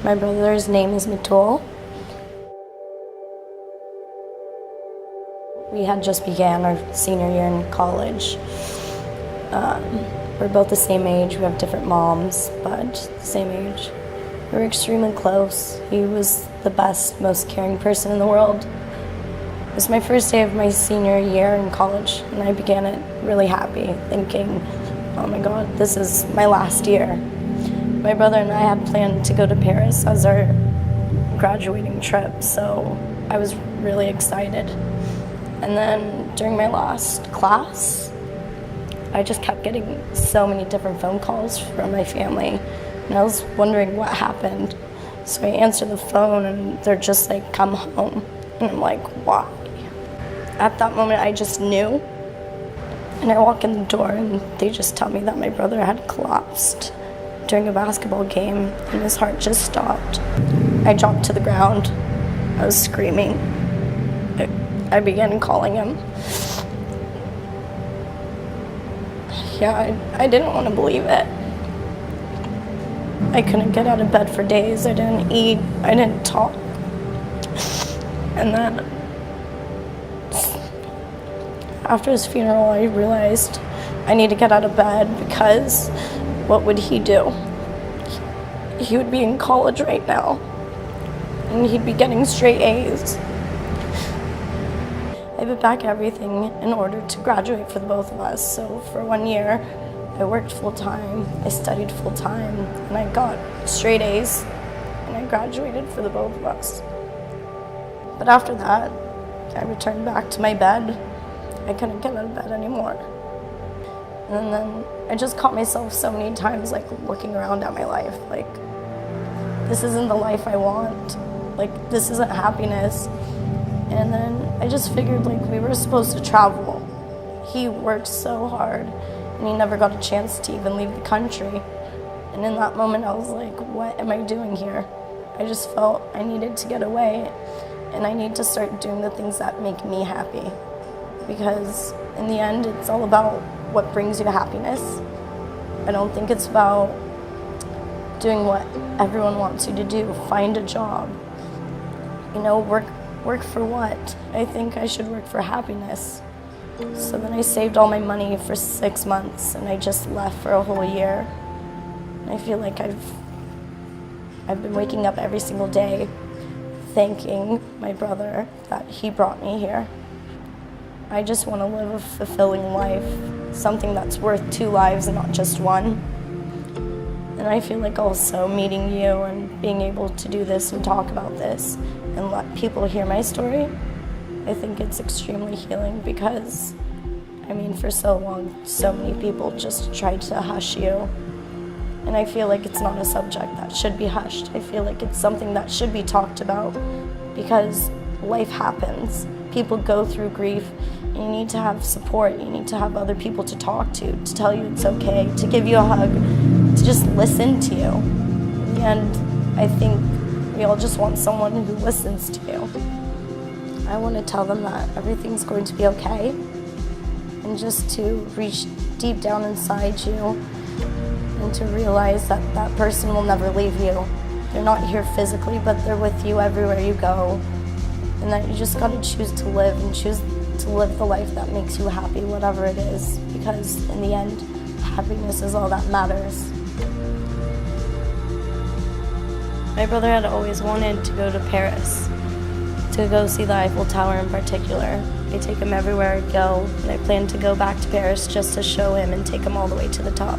My brother's name is Mitul. We had just began our senior year in college. We're both the same age. We have different moms, but the same age. We were extremely close. He was the best, most caring person in the world. It was my first day of my senior year in college, and I began it really happy, thinking, oh my God, this is my last year. My brother and I had planned to go to Paris as our graduating trip, so I was really excited. And then during my last class, I just kept getting so many different phone calls from my family, and I was wondering what happened. So I answered the phone, and they're just like, come home. And I'm like, why? At that moment, I just knew. And I walk in the door, and they just tell me that my brother had collapsed during a basketball game, and his heart just stopped. I dropped to the ground. I was screaming. I began calling him. Yeah, I didn't want to believe it. I couldn't get out of bed for days. I didn't eat. I didn't talk. And then after his funeral, I realized I need to get out of bed, because what would he do? He would be in college right now, and he'd be getting straight A's. I put back everything in order to graduate for the both of us. So for 1 year, I worked full-time, I studied full-time, and I got straight A's, and I graduated for the both of us. But after that, I returned back to my bed. I couldn't get out of bed anymore. And then I just caught myself so many times, like, looking around at my life, like, this isn't the life I want. Like, this isn't happiness. And then I just figured, like, we were supposed to travel. He worked so hard, and he never got a chance to even leave the country. And in that moment, I was like, what am I doing here? I just felt I needed to get away, and I need to start doing the things that make me happy. Because in the end, it's all about what brings you happiness. I don't think it's about doing what everyone wants you to do. Find a job. You know, work for what? I think I should work for happiness. So then I saved all my money for 6 months, and I just left for a whole year. And I feel like I've been waking up every single day thanking my brother that he brought me here. I just want to live a fulfilling life, something that's worth 2 lives and not just one. And I feel like also meeting you and being able to do this and talk about this and let people hear my story, I think it's extremely healing, because, I mean, for so long, so many people just tried to hush you. And I feel like it's not a subject that should be hushed. I feel like it's something that should be talked about, because life happens. People go through grief. You need to have support. You need to have other people to talk to tell you it's okay, to give you a hug, to just listen to you. In the end, I think we all just want someone who listens to you. I want to tell them that everything's going to be okay, and just to reach deep down inside you and to realize that that person will never leave you. They're not here physically, but they're with you everywhere you go. And that you just got to choose to live, and choose to live the life that makes you happy, whatever it is, because in the end, happiness is all that matters. My brother had always wanted to go to Paris, to go see the Eiffel Tower in particular. I take him everywhere I go, and I plan to go back to Paris just to show him and take him all the way to the top.